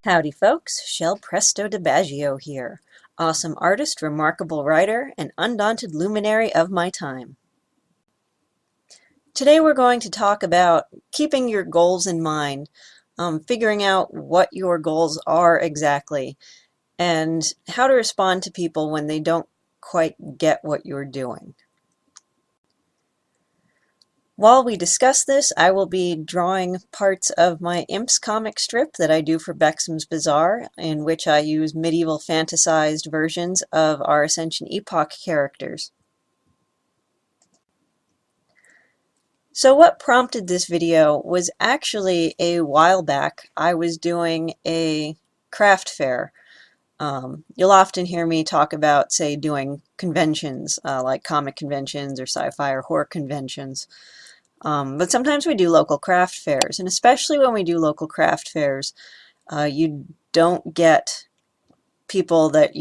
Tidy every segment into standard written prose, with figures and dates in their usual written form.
Howdy folks, Shell Presto DiBaggio here. Awesome artist, remarkable writer, and undaunted luminary of my time. Today we're going to talk about keeping your goals in mind, figuring out what your goals are exactly, and how to respond to people when they don't quite get what you're doing. While we discuss this, I will be drawing parts of my Imps comic strip that I do for Bexham's Bazaar, in which I use medieval fantasized versions of our Ascension Epoch characters. So what prompted this video was actually a while back. I was doing a craft fair. You'll often hear me talk about, say, doing conventions, like comic conventions or sci-fi or horror conventions. But sometimes we do local craft fairs, and especially when we do local craft fairs, you don't get people that,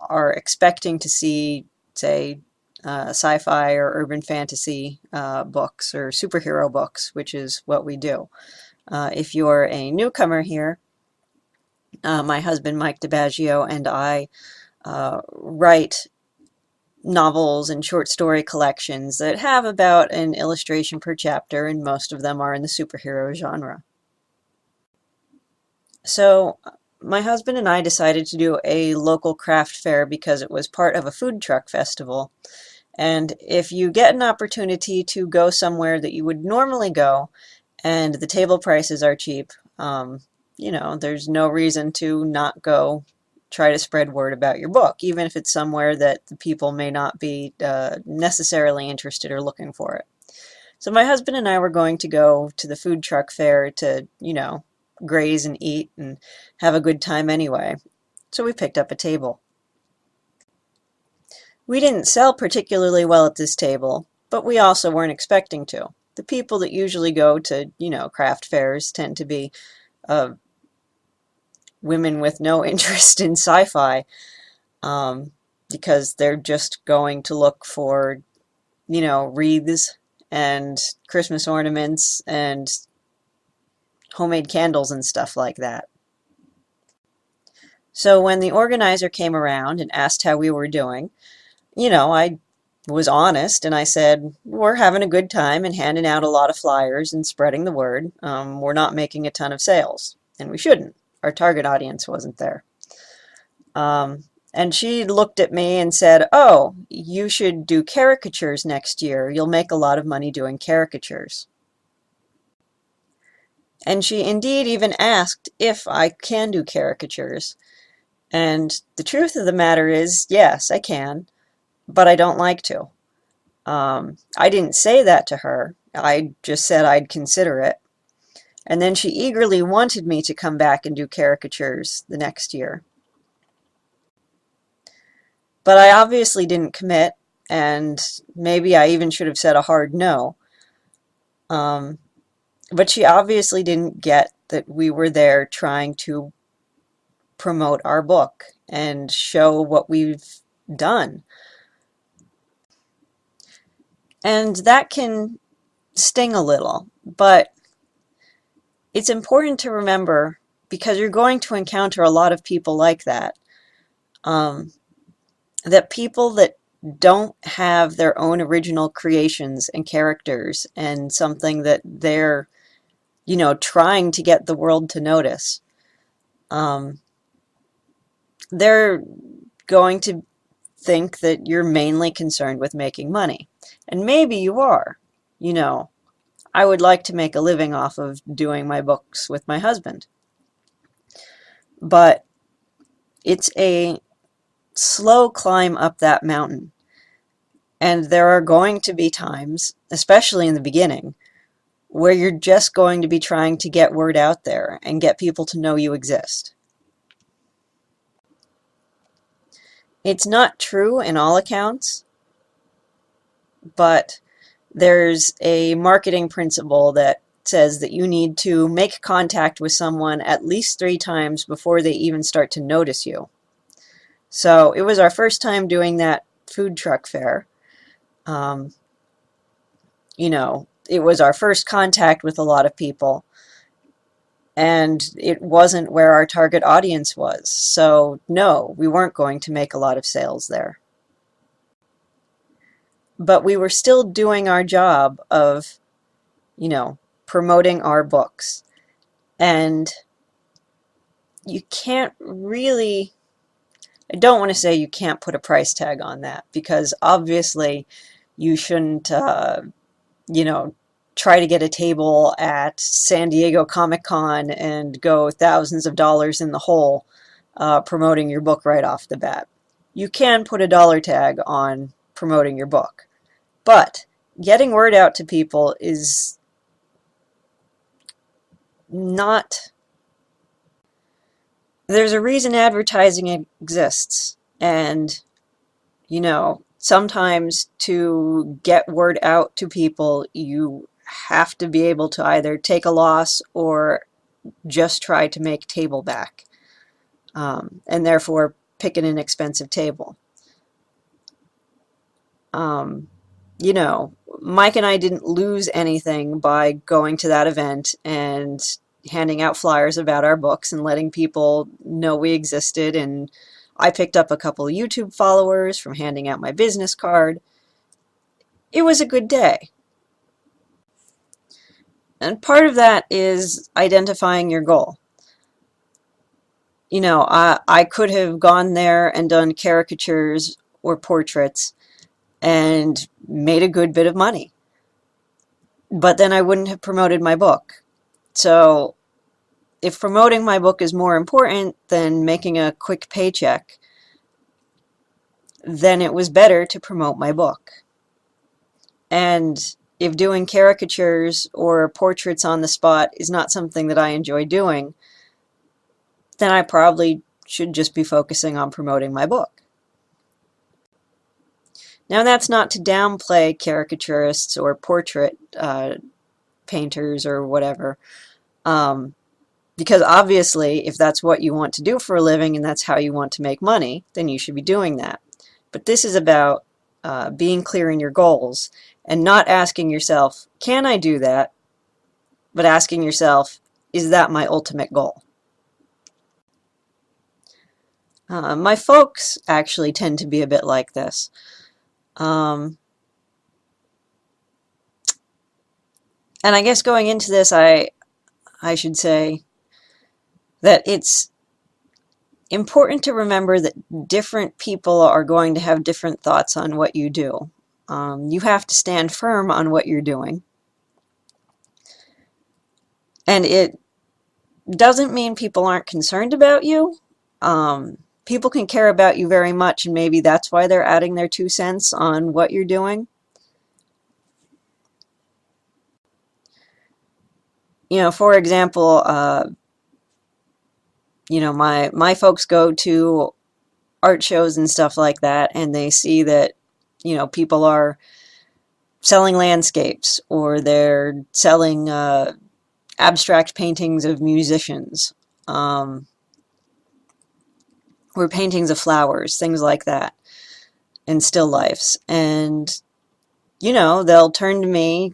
are expecting to see, say, sci-fi or urban fantasy books or superhero books, which is what we do. If you're a newcomer here, my husband, Mike DiBaggio, and I write novels and short story collections that have about an illustration per chapter, and most of them are in the superhero genre. So my husband and I decided to do a local craft fair because it was part of a food truck festival. And if you get an opportunity to go somewhere that you would normally go and the table prices are cheap, there's no reason to not go try to spread word about your book, even if it's somewhere that the people may not be necessarily interested or looking for it. So my husband and I were going to go to the food truck fair to, graze and eat and have a good time anyway. So we picked up a table. We didn't sell particularly well at this table, but we also weren't expecting to. The people that usually go to, craft fairs tend to be women with no interest in sci-fi, because they're just going to look for, wreaths and Christmas ornaments and homemade candles and stuff like that. So when the organizer came around and asked how we were doing, I was honest and I said, we're having a good time and handing out a lot of flyers and spreading the word. We're not making a ton of sales, and we shouldn't. Our target audience wasn't there. And she looked at me and said, oh, you should do caricatures next year. You'll make a lot of money doing caricatures. And she indeed even asked if I can do caricatures. And the truth of the matter is, yes, I can, but I don't like to. I didn't say that to her. I just said I'd consider it. And then she eagerly wanted me to come back and do caricatures the next year. But I obviously didn't commit, and maybe I even should have said a hard no. But she obviously didn't get that we were there trying to promote our book and show what we've done. And that can sting a little, but it's important to remember, because you're going to encounter a lot of people like that, that people that don't have their own original creations and characters and something that they're, trying to get the world to notice, they're going to think that you're mainly concerned with making money. And maybe you are. I would like to make a living off of doing my books with my husband. But it's a slow climb up that mountain. And there are going to be times, especially in the beginning, where you're just going to be trying to get word out there and get people to know you exist. It's not true in all accounts, but there's a marketing principle that says that you need to make contact with someone at least 3 times before they even start to notice you. So it was our first time doing that food truck fair. It was our first contact with a lot of people. and it wasn't where our target audience was. So no, we weren't going to make a lot of sales there. But we were still doing our job of, you know, promoting our books. And you can't really, I don't want to say you can't put a price tag on that, because obviously you shouldn't, you know, try to get a table at San Diego Comic-Con and go thousands of dollars in the hole promoting your book right off the bat. You can put a dollar tag on promoting your book, but getting word out to people is not... There's a reason advertising exists, and, you know, sometimes to get word out to people, you have to be able to either take a loss or just try to make table back, and therefore pick an inexpensive table. You know, Mike and I didn't lose anything by going to that event and handing out flyers about our books and letting people know we existed, and I picked up a couple of YouTube followers from handing out my business card. It was a good day. And part of that is identifying your goal. You know, I could have gone there and done caricatures or portraits and made a good bit of money, but then I wouldn't have promoted my book. So if promoting my book is more important than making a quick paycheck, then it was better to promote my book. And if doing caricatures or portraits on the spot is not something that I enjoy doing, then I probably should just be focusing on promoting my book. Now, that's not to downplay caricaturists or portrait painters or whatever, because obviously if that's what you want to do for a living and that's how you want to make money, then you should be doing that. But this is about being clear in your goals and not asking yourself, can I do that? But asking yourself, is that my ultimate goal? My folks actually tend to be a bit like this. And I guess going into this, I should say that it's important to remember that different people are going to have different thoughts on what you do. You have to stand firm on what you're doing. And it doesn't mean people aren't concerned about you. People can care about you very much, and maybe that's why they're adding their 2 cents on what you're doing. You know, for example, you know, my folks go to art shows and stuff like that, and they see that, you know, people are selling landscapes, or they're selling abstract paintings of musicians, or paintings of flowers, things like that, and still lifes. And, you know, they'll turn to me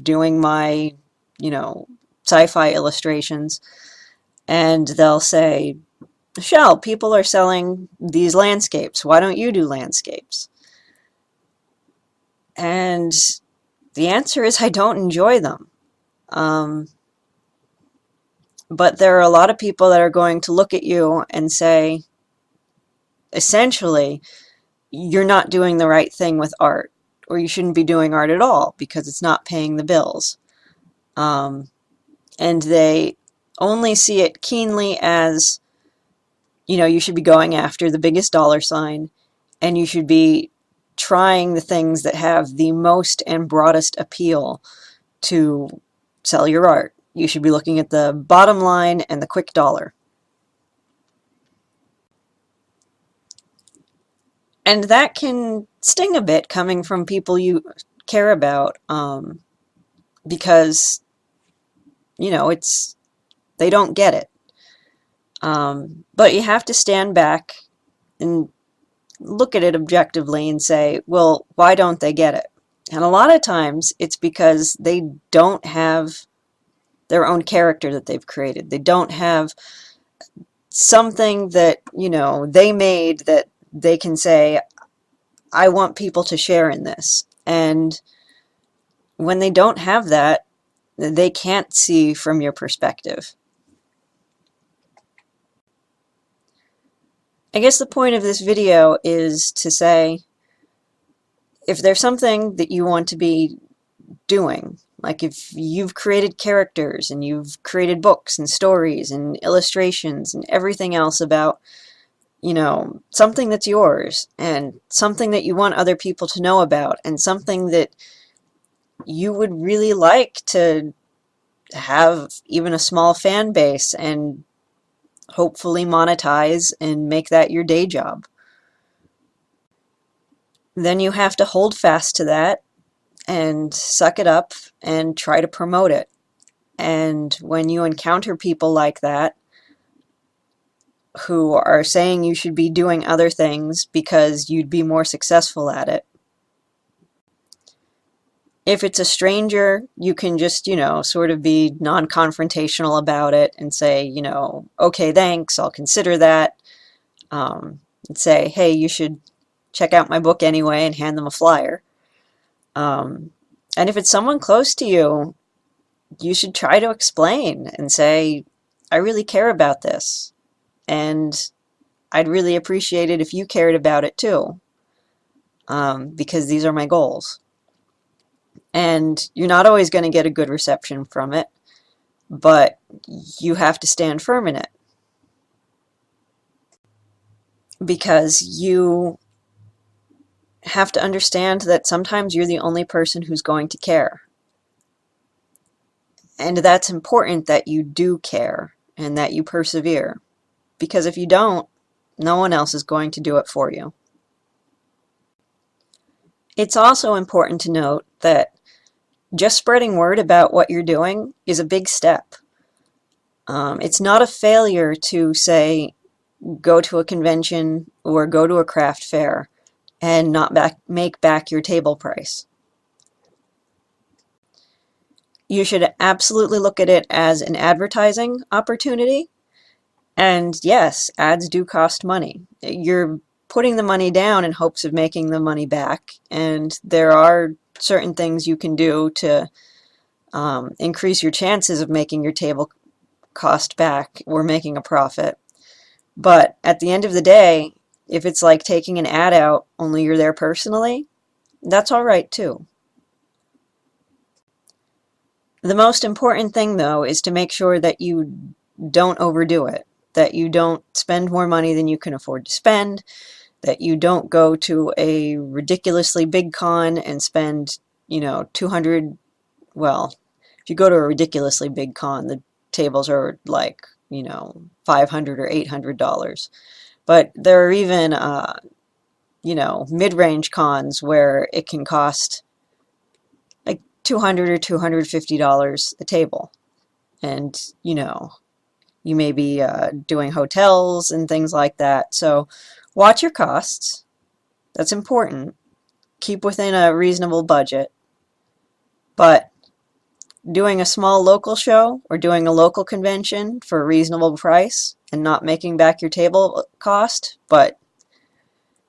doing my, you know, sci-fi illustrations, and they'll say, Michelle, people are selling these landscapes. Why don't you do landscapes? And the answer is I don't enjoy them. But there are a lot of people that are going to look at you and say, essentially, you're not doing the right thing with art, or you shouldn't be doing art at all because it's not paying the bills. And they only see it keenly as, you know, you should be going after the biggest dollar sign, and you should be trying the things that have the most and broadest appeal to sell your art. You should be looking at the bottom line and the quick dollar. And that can sting a bit coming from people you care about, because, you know, they don't get it. But you have to stand back and look at it objectively and say, well, why don't they get it? And a lot of times it's because they don't have their own character that they've created. They don't have something that, they made that they can say, I want people to share in this. And when they don't have that, they can't see from your perspective. I guess the point of this video is to say, if there's something that you want to be doing, like if you've created characters and you've created books and stories and illustrations and everything else about, something that's yours and something that you want other people to know about and something that you would really like to have even a small fan base and hopefully monetize and make that your day job, then you have to hold fast to that and suck it up and try to promote it. And when you encounter people like that who are saying you should be doing other things because you'd be more successful at it, if it's a stranger, you can just, sort of be non-confrontational about it and say, okay, thanks, I'll consider that. And say, hey, you should check out my book anyway, and hand them a flyer. And if it's someone close to you, you should try to explain and say, I really care about this, and I'd really appreciate it if you cared about it too, because these are my goals. And you're not always going to get a good reception from it, but you have to stand firm in it, because you have to understand that sometimes you're the only person who's going to care. And that's important, that you do care and that you persevere, because if you don't, no one else is going to do it for you. It's also important to note that just spreading word about what you're doing is a big step. It's not a failure to, say, go to a convention or go to a craft fair and not make back your table price. You should absolutely look at it as an advertising opportunity. And yes, ads do cost money. You're putting the money down in hopes of making the money back, and there are certain things you can do to increase your chances of making your table cost back or making a profit. But at the end of the day, if it's like taking an ad out, only you're there personally, that's all right too. The most important thing, though, is to make sure that you don't overdo it, that you don't spend more money than you can afford to spend, that you don't go to a ridiculously big con and spend, 200, well, if you go to a ridiculously big con, the tables are like, $500 or $800. But there are even, mid-range cons where it can cost like $200 or $250 a table. And, you may be doing hotels and things like that. So watch your costs. That's important. Keep within a reasonable budget. But doing a small local show or doing a local convention for a reasonable price and not making back your table cost, but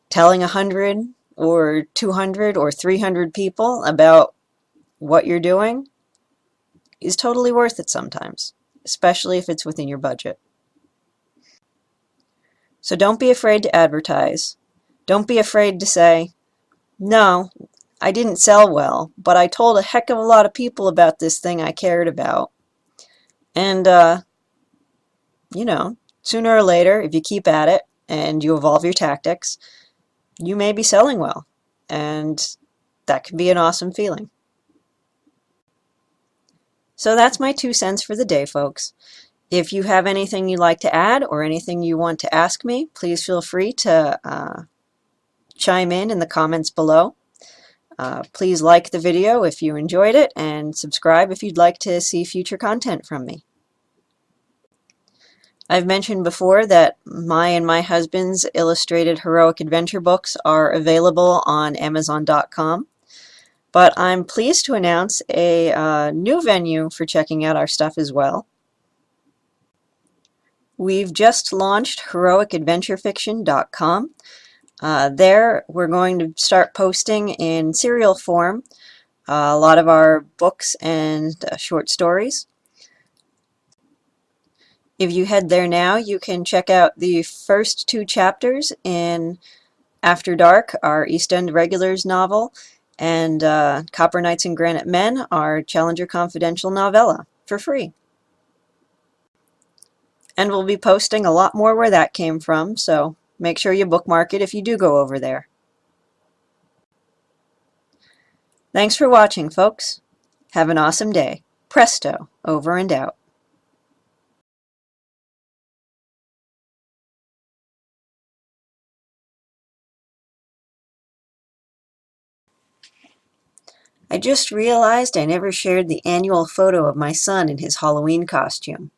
telling 100 or 200 or 300 people about what you're doing is totally worth it sometimes, especially if it's within your budget. So don't be afraid to advertise. Don't be afraid to say, no, I didn't sell well, but I told a heck of a lot of people about this thing I cared about. And, sooner or later, if you keep at it and you evolve your tactics, you may be selling well. And that can be an awesome feeling. So that's my 2 cents for the day, folks. If you have anything you'd like to add or anything you want to ask me, please feel free to chime in the comments below. Please like the video if you enjoyed it, and subscribe if you'd like to see future content from me. I've mentioned before that my and my husband's illustrated heroic adventure books are available on Amazon.com. But I'm pleased to announce a new venue for checking out our stuff as well. We've just launched heroicadventurefiction.com. There we're going to start posting in serial form a lot of our books and short stories. If you head there now, you can check out the first 2 chapters in After Dark, our East End Regulars novel, and Copper Knights and Granite Men, our Challenger Confidential novella, for free. And we'll be posting a lot more where that came from, so make sure you bookmark it if you do go over there. Thanks for watching, folks. Have an awesome day. Presto, over and out. I just realized I never shared the annual photo of my son in his Halloween costume.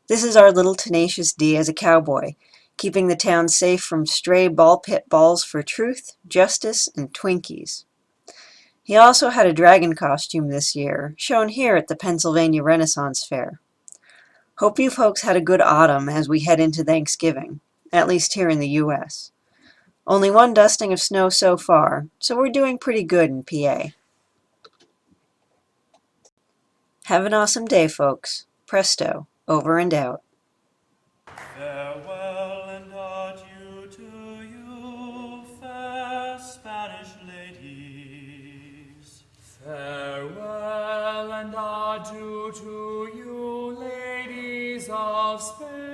This is our little Tenacious D as a cowboy, keeping the town safe from stray ball pit balls for truth, justice, and Twinkies. He also had a dragon costume this year, shown here at the Pennsylvania Renaissance Fair. Hope you folks had a good autumn as we head into Thanksgiving, at least here in the U.S. Only 1 dusting of snow so far, so we're doing pretty good in PA. Have an awesome day, folks. Presto, over and out. Farewell and adieu to you, fair Spanish ladies. Farewell and adieu to you, ladies of Spain.